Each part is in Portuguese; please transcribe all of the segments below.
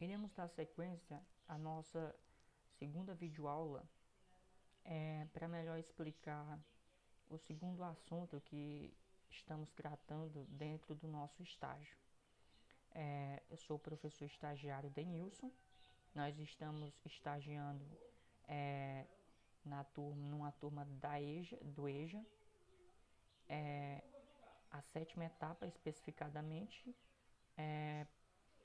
Iremos dar sequência à nossa segunda videoaula para melhor explicar o segundo assunto que estamos tratando dentro do nosso estágio. Eu sou o professor estagiário Denilson. Nós estamos estagiando numa turma do EJA, a sétima etapa especificadamente,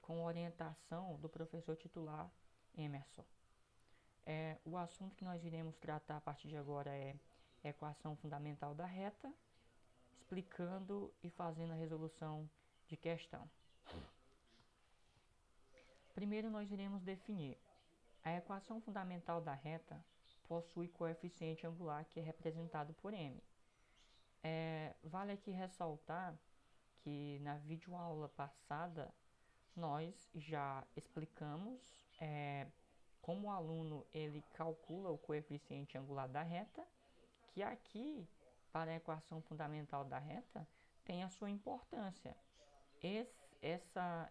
com orientação do professor titular Emerson. O assunto que nós iremos tratar a partir de agora é equação fundamental da reta, explicando e fazendo a resolução de questão. Primeiro nós iremos definir. A equação fundamental da reta possui coeficiente angular que é representado por m. Vale aqui ressaltar que na videoaula passada nós já explicamos como o aluno ele calcula o coeficiente angular da reta, que aqui para a equação fundamental da reta tem a sua importância.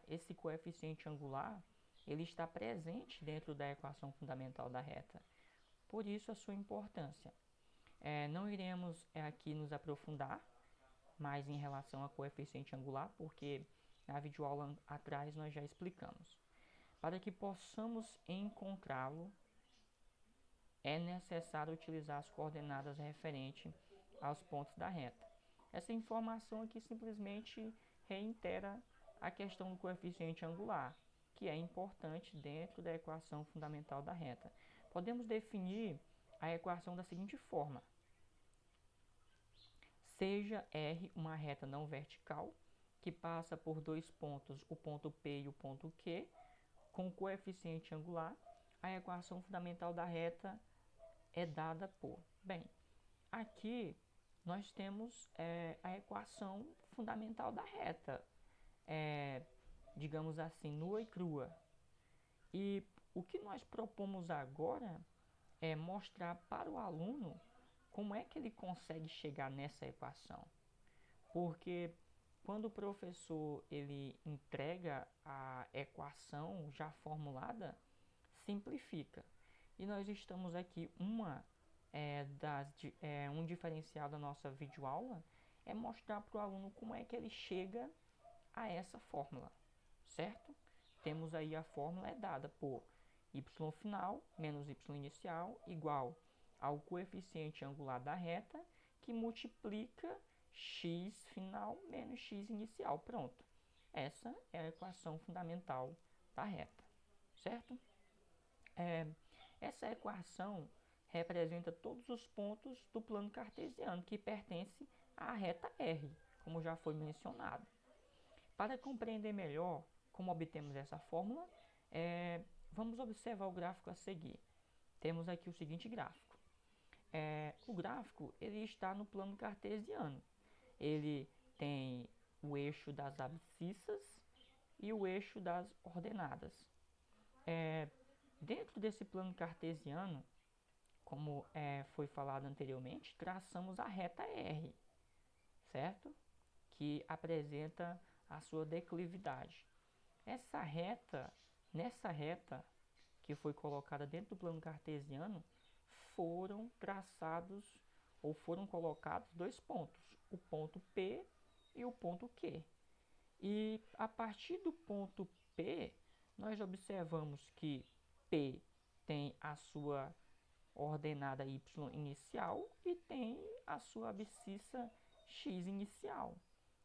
Esse coeficiente angular ele está presente dentro da equação fundamental da reta, por isso a sua importância. Não iremos aqui nos aprofundar mais em relação ao coeficiente angular, porque na videoaula atrás nós já explicamos. Para que possamos encontrá-lo, é necessário utilizar as coordenadas referentes aos pontos da reta. Essa informação aqui simplesmente reitera a questão do coeficiente angular, que é importante dentro da equação fundamental da reta. Podemos definir a equação da seguinte forma: seja R uma reta não vertical, que passa por dois pontos, o ponto P e o ponto Q, com coeficiente angular, a equação fundamental da reta é dada por... Bem, aqui nós temos a equação fundamental da reta, digamos assim, nua e crua. E o que nós propomos agora é mostrar para o aluno como é que ele consegue chegar nessa equação. Porque quando o professor ele entrega a equação já formulada, simplifica. E nós estamos aqui, um diferencial da nossa videoaula é mostrar para o aluno como é que ele chega a essa fórmula, certo? Temos aí a fórmula dada por y final menos y inicial igual ao coeficiente angular da reta, que multiplica x final menos x inicial. Pronto. Essa é a equação fundamental da reta, certo? Essa equação representa todos os pontos do plano cartesiano que pertence à reta R, como já foi mencionado. Para compreender melhor como obtemos essa fórmula, vamos observar o gráfico a seguir. Temos aqui o seguinte gráfico. O gráfico ele está no plano cartesiano. Ele tem o eixo das abscissas e o eixo das ordenadas. Dentro desse plano cartesiano, como foi falado anteriormente, traçamos a reta R, certo? Que apresenta a sua declividade. Nessa reta que foi colocada dentro do plano cartesiano, foram traçados ou foram colocados dois pontos, o ponto P e o ponto Q. E a partir do ponto P, nós observamos que P tem a sua ordenada y inicial e tem a sua abscissa x inicial.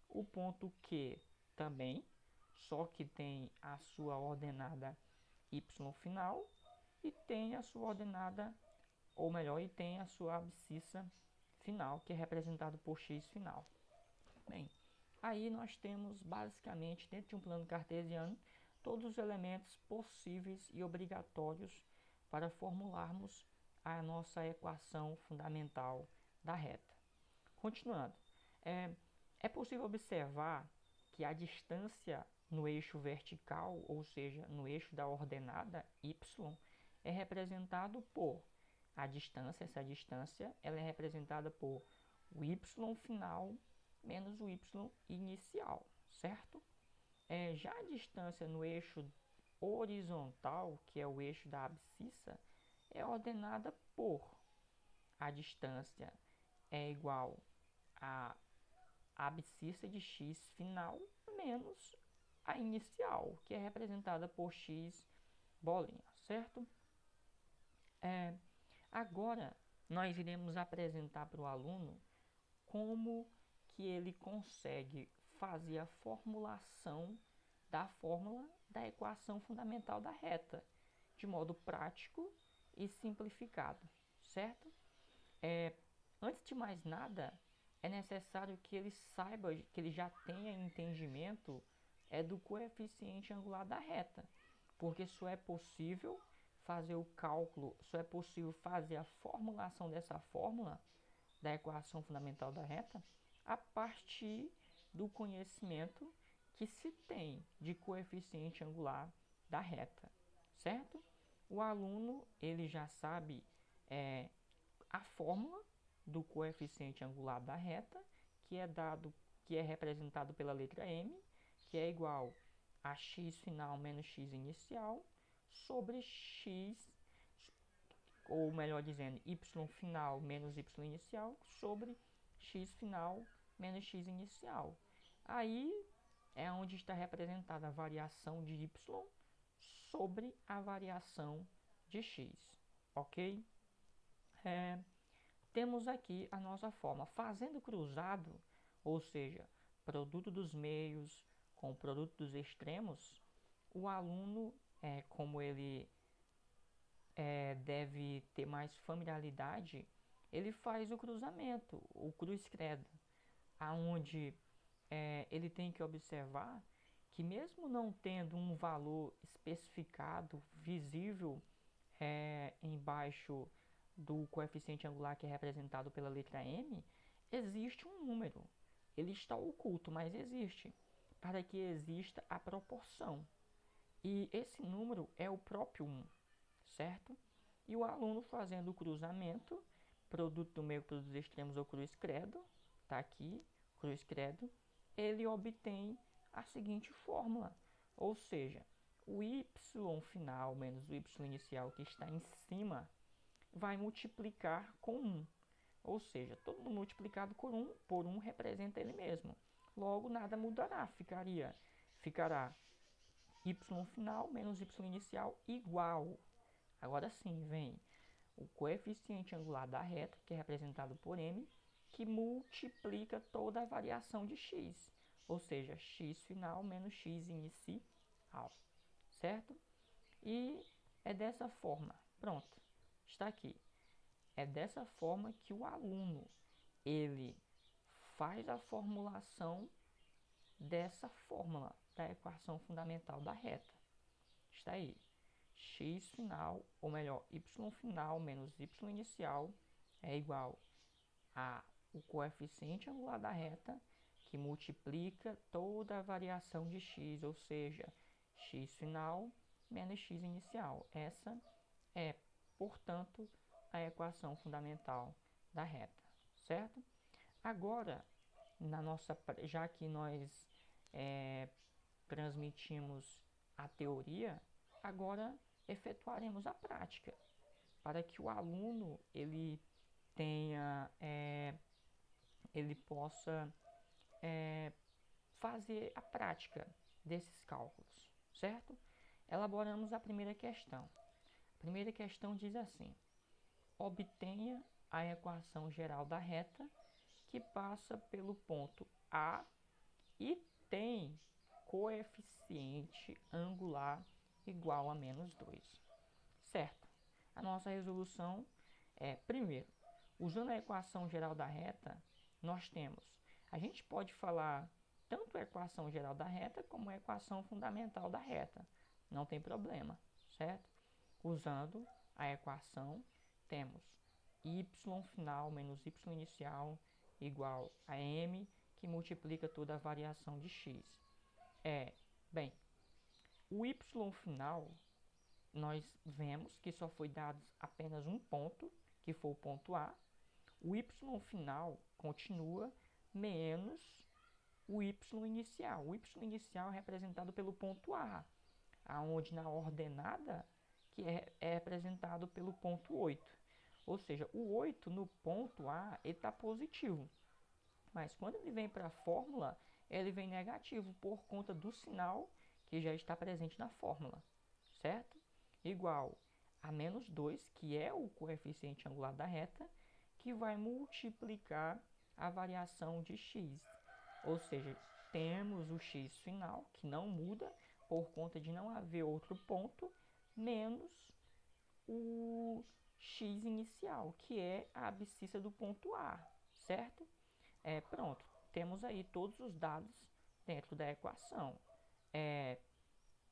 O ponto Q também, só que tem a sua ordenada y final e tem a sua ordenada, ou melhor, e tem a sua abscissa final, que é representado por x final. Bem, aí nós temos basicamente, dentro de um plano cartesiano, todos os elementos possíveis e obrigatórios para formularmos a nossa equação fundamental da reta. Continuando, é possível observar que a distância no eixo vertical, ou seja, no eixo da ordenada y, é representado por essa distância ela é representada por o y final menos o y inicial, certo? Já a distância no eixo horizontal, que é o eixo da abscissa, é ordenada por a distância é igual a abscissa de x final menos a inicial, que é representada por x bolinha, certo? Agora, nós iremos apresentar para o aluno como que ele consegue fazer a formulação da fórmula da equação fundamental da reta, de modo prático e simplificado, certo? Antes de mais nada, é necessário que ele saiba, que ele já tenha entendimento do coeficiente angular da reta, porque só é possível fazer o cálculo, só é possível fazer a formulação dessa fórmula da equação fundamental da reta a partir do conhecimento que se tem de coeficiente angular da reta, certo? O aluno ele já sabe a fórmula do coeficiente angular da reta, que é representado pela letra m, que é igual a x final menos x inicial sobre x, ou melhor dizendo, y final menos y inicial sobre x final menos x inicial. Aí é onde está representada a variação de y sobre a variação de x, ok? Temos aqui a nossa forma fazendo cruzado, ou seja, produto dos meios com o produto dos extremos. O aluno, como ele deve ter mais familiaridade, ele faz o cruzamento, o cruz-credo, aonde ele tem que observar que mesmo não tendo um valor especificado, visível embaixo do coeficiente angular, que é representado pela letra m, existe um número. Ele está oculto, mas existe, para que exista a proporção. E esse número é o próprio 1, certo? E o aluno fazendo o cruzamento, produto do meio, produto dos extremos ou cruz-credo, está aqui, cruz-credo, ele obtém a seguinte fórmula, ou seja, o y final menos o y inicial que está em cima vai multiplicar com 1. Ou seja, todo multiplicado por 1 representa ele mesmo. Logo, nada mudará. Ficará y final menos y inicial igual. Agora sim, vem o coeficiente angular da reta, que é representado por m, que multiplica toda a variação de x. Ou seja, x final menos x inicial. Certo? E é dessa forma. Pronto. Está aqui. É dessa forma que o aluno ele faz a formulação dessa fórmula da equação fundamental da reta. Está aí. X final, ou melhor, y final menos y inicial é igual a o coeficiente angular da reta, que multiplica toda a variação de x, ou seja, x final menos x inicial. Essa é, portanto, a equação fundamental da reta, certo? Agora, já que nós transmitimos a teoria, agora efetuaremos a prática, para que o aluno ele possa fazer a prática desses cálculos, certo? Elaboramos a primeira questão. A primeira questão diz assim: obtenha a equação geral da reta que passa pelo ponto A e tem coeficiente angular igual a menos 2. Certo? A nossa resolução é, primeiro, usando a equação geral da reta, nós temos, a gente pode falar tanto a equação geral da reta como a equação fundamental da reta. Não tem problema, certo? Usando a equação, temos y final menos y inicial igual a m, que multiplica toda a variação de x. Bem, o y final, nós vemos que só foi dado apenas um ponto, que foi o ponto A. O y final continua menos o y inicial. O y inicial é representado pelo ponto A. aonde na ordenada que é representado pelo ponto 8. Ou seja, o 8 no ponto A ele está positivo, mas quando ele vem para a fórmula, ele vem negativo por conta do sinal que já está presente na fórmula, certo? Igual a menos 2, que é o coeficiente angular da reta, que vai multiplicar a variação de x. Ou seja, temos o x final, que não muda por conta de não haver outro ponto, menos o x inicial, que é a abscissa do ponto A, certo? Pronto, temos aí todos os dados dentro da equação.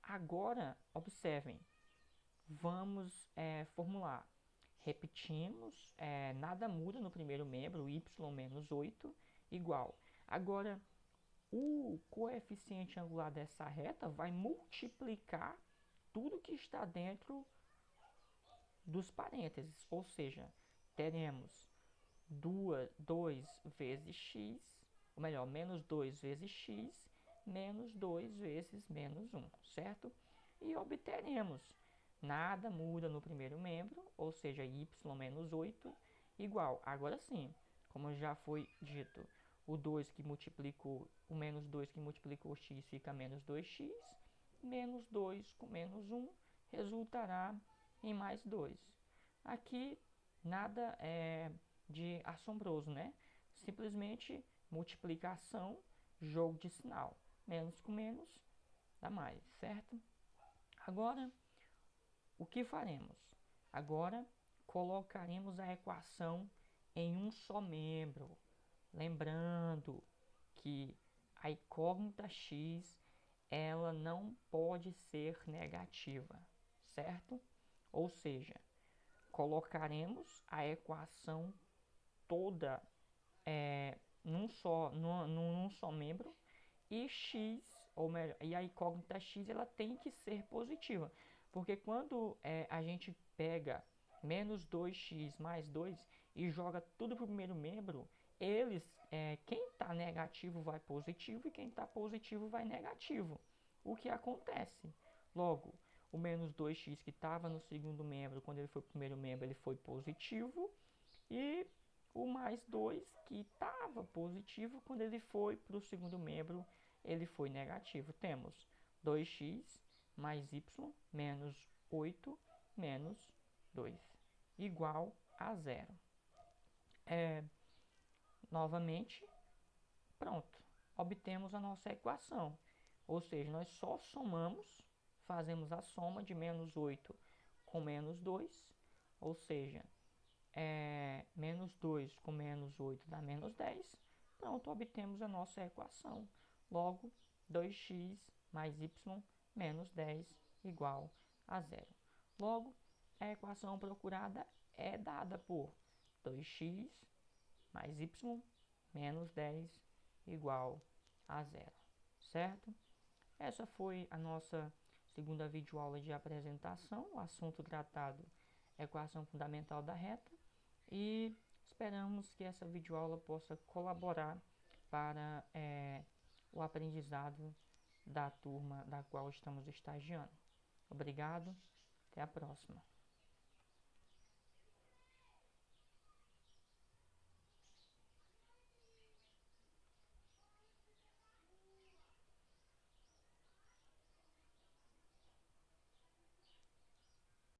Agora, observem, vamos formular. Repetimos, nada muda no primeiro membro, y menos 8, igual. Agora, o coeficiente angular dessa reta vai multiplicar tudo que está dentro dos parênteses, ou seja, teremos 2 vezes x, ou melhor, menos 2 vezes x, menos 2 vezes menos 1, certo? E obteremos, nada muda no primeiro membro, ou seja, y menos 8, igual, agora sim, como já foi dito, o 2 que multiplicou, o menos 2 que multiplicou x fica menos 2x, menos 2 com menos 1 resultará em mais 2. Aqui nada de assombroso, né? Simplesmente multiplicação, jogo de sinal. Menos com menos dá mais, certo? Agora, o que faremos? Agora, colocaremos a equação em um só membro. Lembrando que a incógnita x ela não pode ser negativa, certo? Ou seja, colocaremos a equação toda num só membro e x, ou melhor, e a incógnita x ela tem que ser positiva, porque quando a gente pega menos 2x mais 2 e joga tudo para o primeiro membro, quem está negativo vai positivo e quem está positivo vai negativo. O que acontece? Logo, o menos 2x que estava no segundo membro, quando ele foi para o primeiro membro, ele foi positivo. E o mais 2 que estava positivo, quando ele foi para o segundo membro, ele foi negativo. Temos 2x mais y menos 8 menos 2 igual a 0. Novamente, pronto, obtemos a nossa equação. Ou seja, nós só somamos, fazemos a soma de menos 8 com menos 2, ou seja, menos 2 com menos 8 dá menos 10. Pronto, obtemos a nossa equação. Logo, 2x mais y menos 10 igual a 0. Logo, a equação procurada é dada por 2x mais y menos 10 igual a 0, certo? Essa foi a nossa segunda videoaula de apresentação, o assunto tratado, equação fundamental da reta, e esperamos que essa videoaula possa colaborar para o aprendizado da turma da qual estamos estagiando. Obrigado, até a próxima.